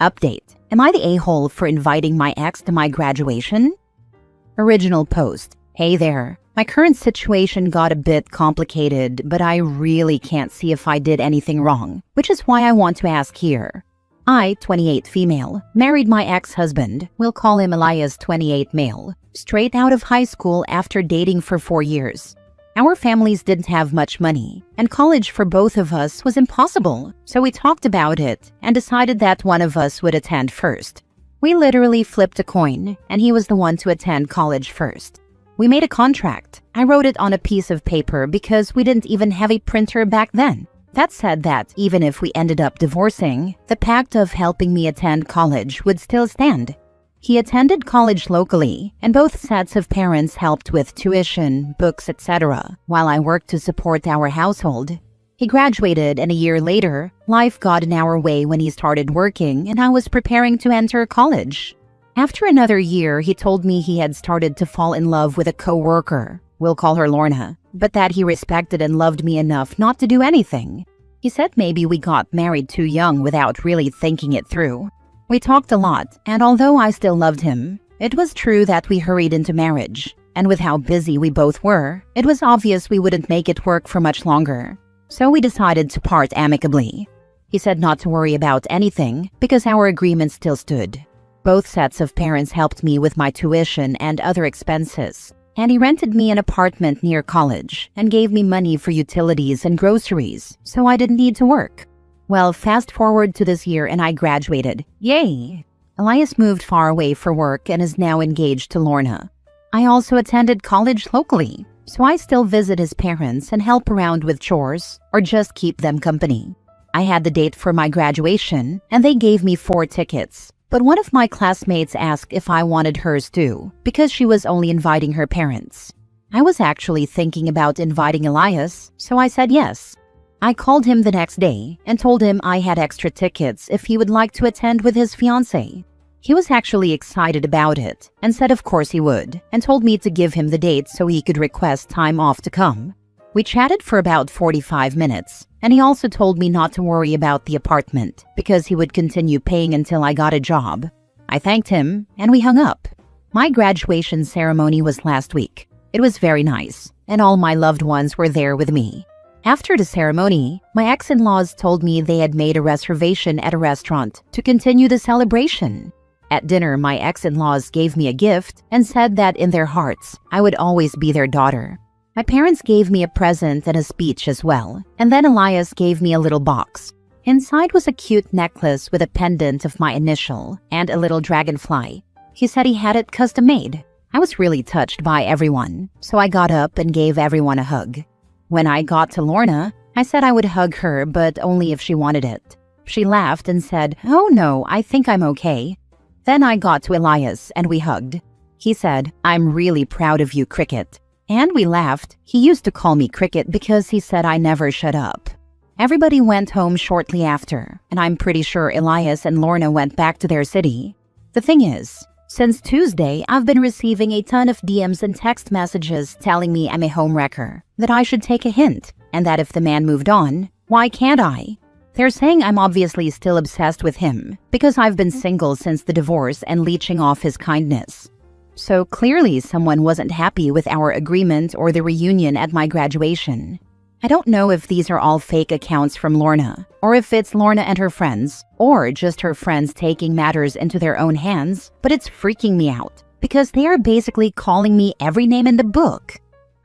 Update. Am I the a-hole for inviting my ex to my graduation? Original post. Hey there. My current situation got a bit complicated, but I really can't see if I did anything wrong, which is why I want to ask here. I, 28 female, married my ex-husband, we'll call him Elias, 28 male, straight out of high school after dating for 4 years. Our families didn't have much money, and college for both of us was impossible, so we talked about it and decided that one of us would attend first. We literally flipped a coin, and he was the one to attend college first. We made a contract. I wrote it on a piece of paper because we didn't even have a printer back then. That said that even if we ended up divorcing, the pact of helping me attend college would still stand. He attended college locally, and both sets of parents helped with tuition, books, etc., while I worked to support our household. He graduated, and a year later, life got in our way when he started working and I was preparing to enter college. After another year, he told me he had started to fall in love with a co-worker, we'll call her Lorna, but that he respected and loved me enough not to do anything. He said maybe we got married too young without really thinking it through. We talked a lot, and although I still loved him, it was true that we hurried into marriage. And with how busy we both were, it was obvious we wouldn't make it work for much longer. So we decided to part amicably. He said not to worry about anything because our agreement still stood. Both sets of parents helped me with my tuition and other expenses, and he rented me an apartment near college and gave me money for utilities and groceries, so I didn't need to work. Well, fast forward to this year and I graduated. Yay! Elias moved far away for work and is now engaged to Lorna. I also attended college locally, so I still visit his parents and help around with chores or just keep them company. I had the date for my graduation and they gave me 4 tickets. But one of my classmates asked if I wanted hers too, because she was only inviting her parents. I was actually thinking about inviting Elias, so I said yes. I called him the next day and told him I had extra tickets if he would like to attend with his fiancée. He was actually excited about it and said of course he would, and told me to give him the date so he could request time off to come. We chatted for about 45 minutes, and he also told me not to worry about the apartment because he would continue paying until I got a job. I thanked him, and we hung up. My graduation ceremony was last week. It was very nice, and all my loved ones were there with me. After the ceremony, my ex-in-laws told me they had made a reservation at a restaurant to continue the celebration. At dinner, my ex-in-laws gave me a gift and said that in their hearts, I would always be their daughter. My parents gave me a present and a speech as well, and then Elias gave me a little box. Inside was a cute necklace with a pendant of my initial and a little dragonfly. He said he had it custom made. I was really touched by everyone, so I got up and gave everyone a hug. When I got to Lorna, I said I would hug her, but only if she wanted it. She laughed and said, "Oh no, I think I'm okay." Then I got to Elias and we hugged. He said, "I'm really proud of you, Cricket." And we laughed. He used to call me Cricket because he said I never shut up. Everybody went home shortly after, and I'm pretty sure Elias and Lorna went back to their city. The thing is, since Tuesday, I've been receiving a ton of DMs and text messages telling me I'm a homewrecker, that I should take a hint, and that if the man moved on, why can't I? They're saying I'm obviously still obsessed with him because I've been single since the divorce and leeching off his kindness. So clearly someone wasn't happy with our agreement or the reunion at my graduation. I don't know if these are all fake accounts from Lorna, or if it's Lorna and her friends, or just her friends taking matters into their own hands, but it's freaking me out, because they are basically calling me every name in the book.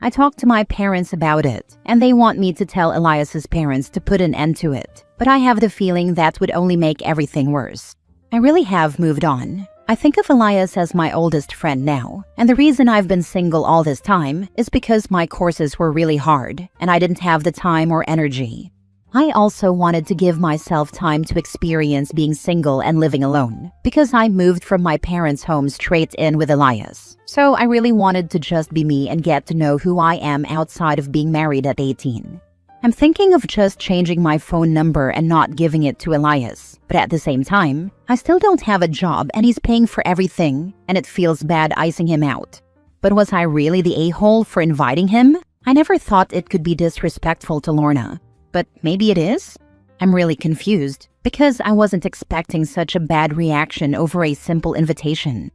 I talked to my parents about it, and they want me to tell Elias's parents to put an end to it, but I have the feeling that would only make everything worse. I really have moved on. I think of Elias as my oldest friend now, and the reason I've been single all this time is because my courses were really hard, and I didn't have the time or energy. I also wanted to give myself time to experience being single and living alone, because I moved from my parents' home straight in with Elias. So I really wanted to just be me and get to know who I am outside of being married at 18. I'm thinking of just changing my phone number and not giving it to Elias. But at the same time, I still don't have a job and he's paying for everything, and it feels bad icing him out. But was I really the a-hole for inviting him? I never thought it could be disrespectful to Lorna. But maybe it is? I'm really confused because I wasn't expecting such a bad reaction over a simple invitation.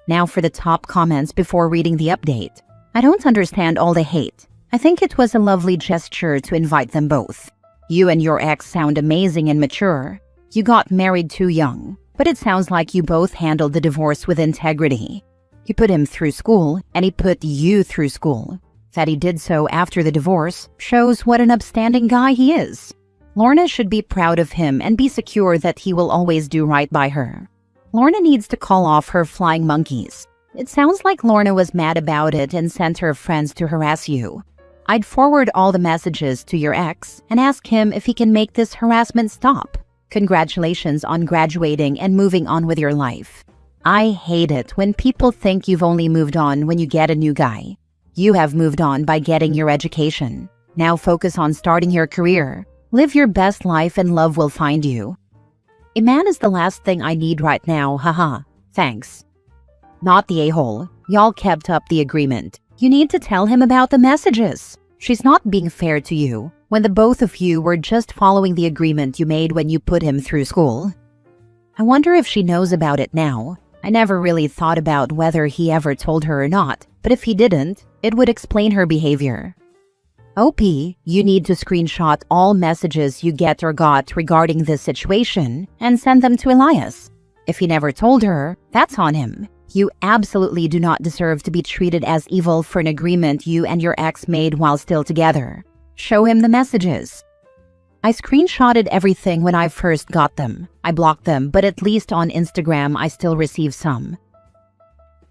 Now for the top comments before reading the update. I don't understand all the hate. I think it was a lovely gesture to invite them both. You and your ex sound amazing and mature. You got married too young, but it sounds like you both handled the divorce with integrity. You put him through school, and he put you through school. That he did so after the divorce shows what an upstanding guy he is. Lorna should be proud of him and be secure that he will always do right by her. Lorna needs to call off her flying monkeys. It sounds like Lorna was mad about it and sent her friends to harass you. I'd forward all the messages to your ex and ask him if he can make this harassment stop. Congratulations on graduating and moving on with your life. I hate it when people think you've only moved on when you get a new guy. You have moved on by getting your education. Now focus on starting your career. Live your best life and love will find you. A man is the last thing I need right now, haha. Thanks. Not the a-hole. Y'all kept up the agreement. You need to tell him about the messages. She's not being fair to you when the both of you were just following the agreement you made when you put him through school. I wonder if she knows about it now. I never really thought about whether he ever told her or not, but if he didn't, it would explain her behavior. OP, you need to screenshot all messages you get or got regarding this situation and send them to Elias. If he never told her, that's on him. You absolutely do not deserve to be treated as evil for an agreement you and your ex made while still together. Show him the messages. I screenshotted everything when I first got them. I blocked them, but at least on Instagram I still receive some.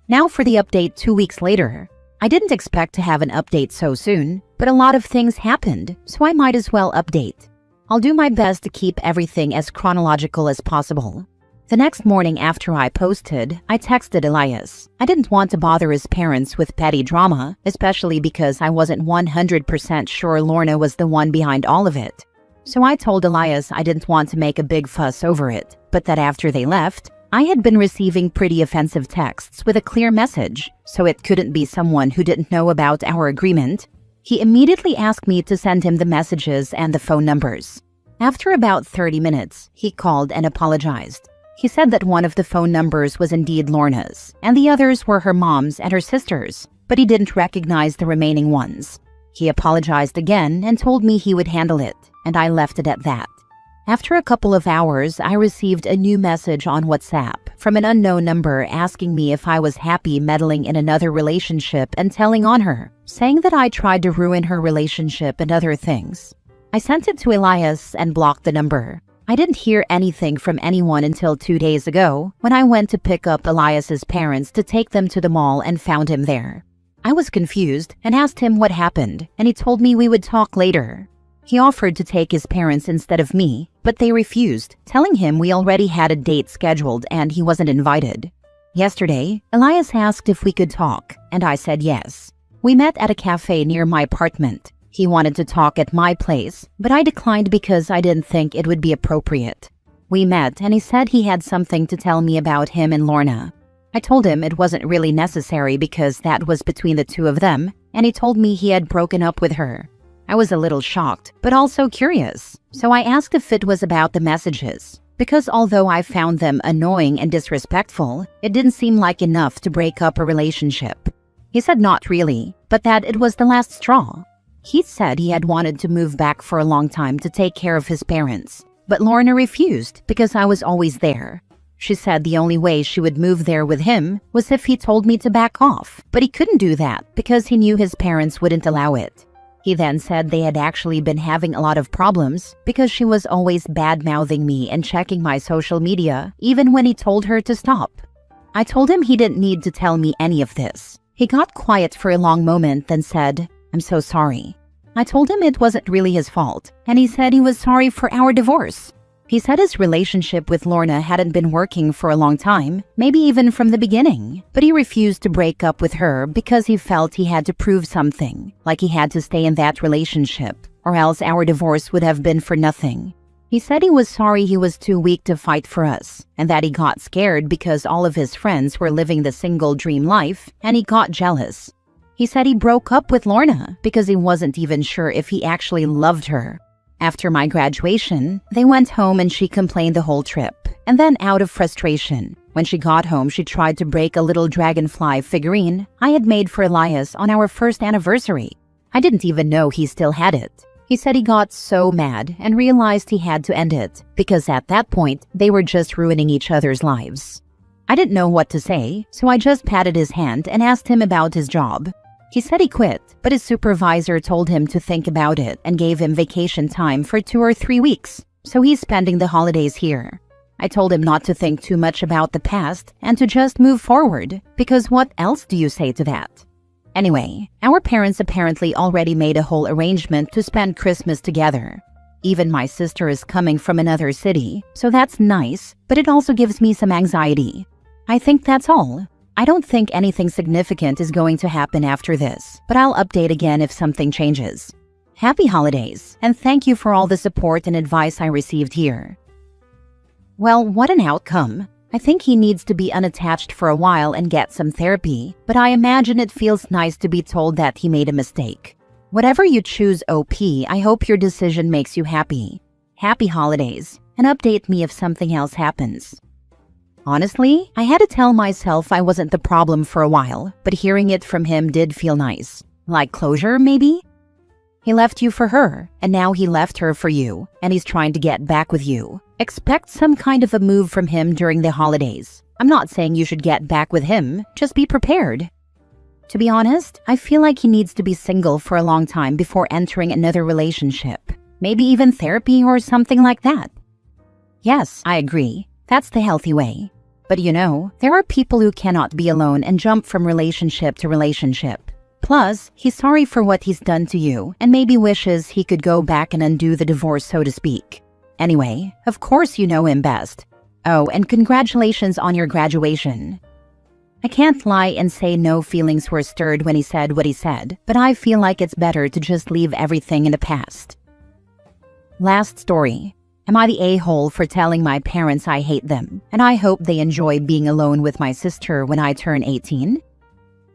Now for the update 2 weeks later. I didn't expect to have an update so soon, but a lot of things happened, so I might as well update. I'll do my best to keep everything as chronological as possible. The next morning after I posted, I texted Elias. I didn't want to bother his parents with petty drama, especially because I wasn't 100% sure Lorna was the one behind all of it. So I told Elias I didn't want to make a big fuss over it, but that after they left, I had been receiving pretty offensive texts with a clear message, so it couldn't be someone who didn't know about our agreement. He immediately asked me to send him the messages and the phone numbers. After about 30 minutes, he called and apologized. He said that one of the phone numbers was indeed Lorna's, and the others were her mom's and her sister's, but he didn't recognize the remaining ones. He apologized again and told me he would handle it, and I left it at that. After a couple of hours, I received a new message on WhatsApp from an unknown number asking me if I was happy meddling in another relationship and telling on her, saying that I tried to ruin her relationship and other things. I sent it to Elias and blocked the number. I didn't hear anything from anyone until 2 days ago when I went to pick up Elias's parents to take them to the mall and found him there. I was confused and asked him what happened, and he told me we would talk later. He offered to take his parents instead of me, but they refused, telling him we already had a date scheduled and he wasn't invited. Yesterday, Elias asked if we could talk, and I said yes. We met at a cafe near my apartment. He wanted to talk at my place, but I declined because I didn't think it would be appropriate. We met and he said he had something to tell me about him and Lorna. I told him it wasn't really necessary because that was between the two of them, and he told me he had broken up with her. I was a little shocked, but also curious, so I asked if it was about the messages, because although I found them annoying and disrespectful, it didn't seem like enough to break up a relationship. He said not really, but that it was the last straw. He said he had wanted to move back for a long time to take care of his parents, but Lorna refused because I was always there. She said the only way she would move there with him was if he told me to back off, but he couldn't do that because he knew his parents wouldn't allow it. He then said they had actually been having a lot of problems because she was always bad-mouthing me and checking my social media, even when he told her to stop. I told him he didn't need to tell me any of this. He got quiet for a long moment, then said, "I'm so sorry." I told him it wasn't really his fault, and he said he was sorry for our divorce. He said his relationship with Lorna hadn't been working for a long time, maybe even from the beginning, but he refused to break up with her because he felt he had to prove something, like he had to stay in that relationship, or else our divorce would have been for nothing. He said he was sorry he was too weak to fight for us, and that he got scared because all of his friends were living the single dream life, and he got jealous. He said he broke up with Lorna because he wasn't even sure if he actually loved her. After my graduation, they went home and she complained the whole trip. And then out of frustration, when she got home, she tried to break a little dragonfly figurine I had made for Elias on our first anniversary. I didn't even know he still had it. He said he got so mad and realized he had to end it because at that point, they were just ruining each other's lives. I didn't know what to say, so I just patted his hand and asked him about his job. He said he quit, but his supervisor told him to think about it and gave him vacation time for 2 or 3 weeks, so he's spending the holidays here. I told him not to think too much about the past and to just move forward, because what else do you say to that? Anyway, our parents apparently already made a whole arrangement to spend Christmas together. Even my sister is coming from another city, so that's nice, but it also gives me some anxiety. I think that's all. I don't think anything significant is going to happen after this, but I'll update again if something changes. Happy holidays, and thank you for all the support and advice I received here. Well, what an outcome. I think he needs to be unattached for a while and get some therapy, but I imagine it feels nice to be told that he made a mistake. Whatever you choose, OP, I hope your decision makes you happy. Happy holidays, and update me if something else happens. Honestly, I had to tell myself I wasn't the problem for a while, but hearing it from him did feel nice. Like closure, maybe? He left you for her, and now he left her for you, and he's trying to get back with you. Expect some kind of a move from him during the holidays. I'm not saying you should get back with him, just be prepared. To be honest, I feel like he needs to be single for a long time before entering another relationship. Maybe even therapy or something like that. Yes, I agree. That's the healthy way. But you know, there are people who cannot be alone and jump from relationship to relationship. Plus, he's sorry for what he's done to you and maybe wishes he could go back and undo the divorce, so to speak. Anyway, of course you know him best. Oh, and congratulations on your graduation. I can't lie and say no feelings were stirred when he said what he said, but I feel like it's better to just leave everything in the past. Last story. Am I the a-hole for telling my parents I hate them, and I hope they enjoy being alone with my sister when I turn 18?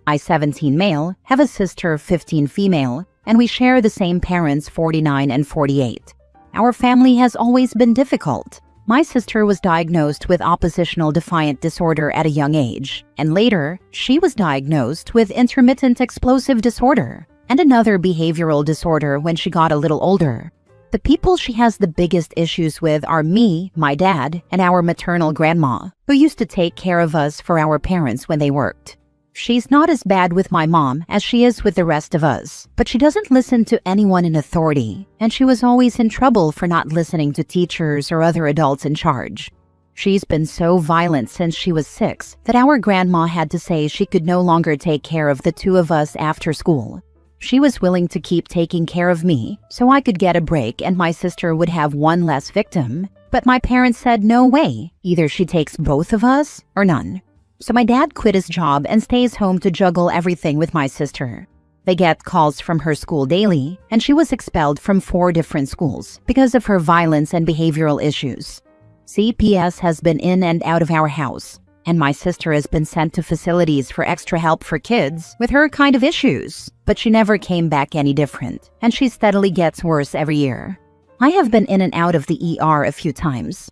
I, 17 male, have a sister, 15 female, and we share the same parents, 49 and 48. Our family has always been difficult. My sister was diagnosed with oppositional defiant disorder at a young age, and later, she was diagnosed with intermittent explosive disorder and another behavioral disorder when she got a little older. The people she has the biggest issues with are me, my dad, and our maternal grandma, who used to take care of us for our parents when they worked. She's not as bad with my mom as she is with the rest of us, but she doesn't listen to anyone in authority, and she was always in trouble for not listening to teachers or other adults in charge. She's been so violent since she was 6 that our grandma had to say she could no longer take care of the 2 of us after school. She was willing to keep taking care of me so I could get a break and my sister would have one less victim, but my parents said no way, either she takes both of us or none. So my dad quit his job and stays home to juggle everything with my sister. They get calls from her school daily, and she was expelled from 4 different schools because of her violence and behavioral issues. CPS has been in and out of our house, and my sister has been sent to facilities for extra help for kids with her kind of issues, but she never came back any different, and she steadily gets worse every year. I have been in and out of the ER a few times.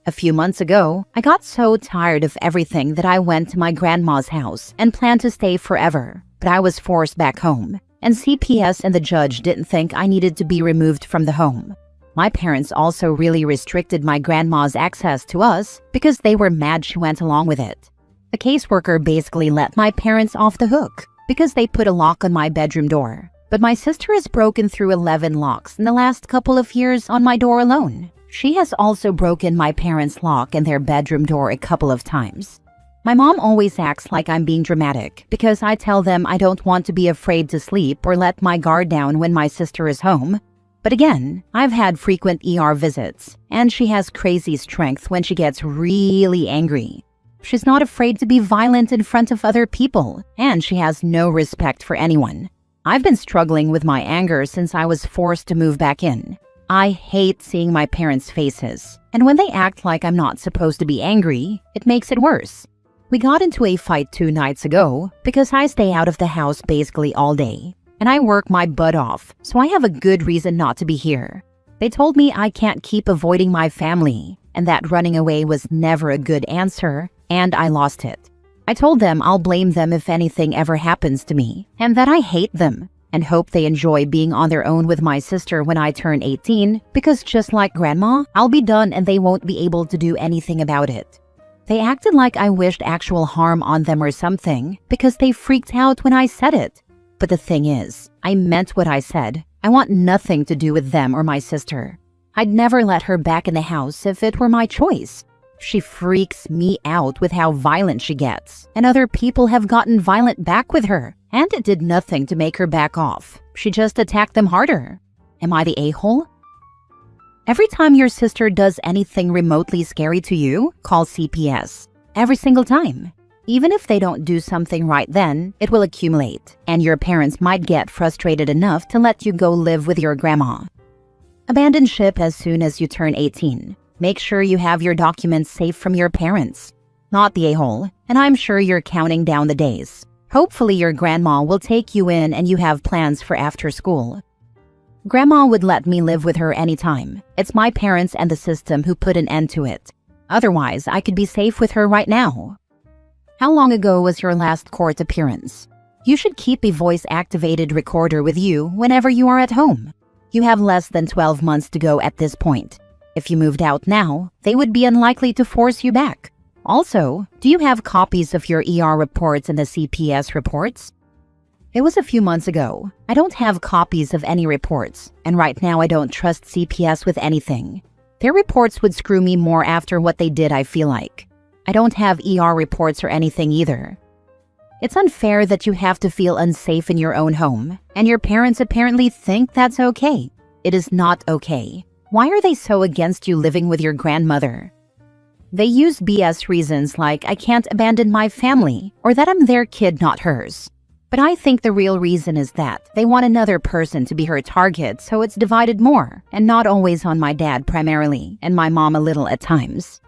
A few months ago, I got so tired of everything that I went to my grandma's house and planned to stay forever, but I was forced back home, and CPS and the judge didn't think I needed to be removed from the home. My parents also really restricted my grandma's access to us because they were mad she went along with it. The caseworker basically let my parents off the hook because they put a lock on my bedroom door, but my sister has broken through 11 locks in the last couple of years on my door alone. She has also broken my parents' lock in their bedroom door a couple of times. My mom always acts like I'm being dramatic because I tell them I don't want to be afraid to sleep or let my guard down when my sister is home. But again, I've had frequent ER visits, and she has crazy strength when she gets really angry. She's not afraid to be violent in front of other people, and she has no respect for anyone. I've been struggling with my anger since I was forced to move back in. I hate seeing my parents' faces, and when they act like I'm not supposed to be angry, it makes it worse. We got into a fight 2 nights ago because I stay out of the house basically all day, and I work my butt off, so I have a good reason not to be here. They told me I can't keep avoiding my family, and that running away was never a good answer, and I lost it. I told them I'll blame them if anything ever happens to me, and that I hate them, and hope they enjoy being on their own with my sister when I turn 18, because just like Grandma, I'll be done and they won't be able to do anything about it. They acted like I wished actual harm on them or something, because they freaked out when I said it. But the thing is, I meant what I said. I want nothing to do with them or my sister. I'd never let her back in the house if it were my choice. She freaks me out with how violent she gets, and other people have gotten violent back with her, and it did nothing to make her back off. She just attacked them harder. Am I the a-hole? Every time your sister does anything remotely scary to you, call CPS. Every single time. Even if they don't do something right then, it will accumulate, and your parents might get frustrated enough to let you go live with your grandma. Abandon ship as soon as you turn 18. Make sure you have your documents safe from your parents. Not the a-hole, and I'm sure you're counting down the days. Hopefully your grandma will take you in and you have plans for after school. Grandma would let me live with her anytime. It's my parents and the system who put an end to it. Otherwise, I could be safe with her right now. How long ago was your last court appearance? You should keep a voice-activated recorder with you whenever you are at home. You have less than 12 months to go at this point. If you moved out now, they would be unlikely to force you back. Also, do you have copies of your ER reports and the CPS reports? It was a few months ago. I don't have copies of any reports, and right now I don't trust CPS with anything. Their reports would screw me more after what they did, I feel like. I don't have ER reports or anything either. It's unfair that you have to feel unsafe in your own home, and your parents apparently think that's okay. It is not okay. Why are they so against you living with your grandmother? They use BS reasons like I can't abandon my family or that I'm their kid, not hers. But I think the real reason is that they want another person to be her target, so it's divided more, and not always on my dad primarily, and my mom a little at times.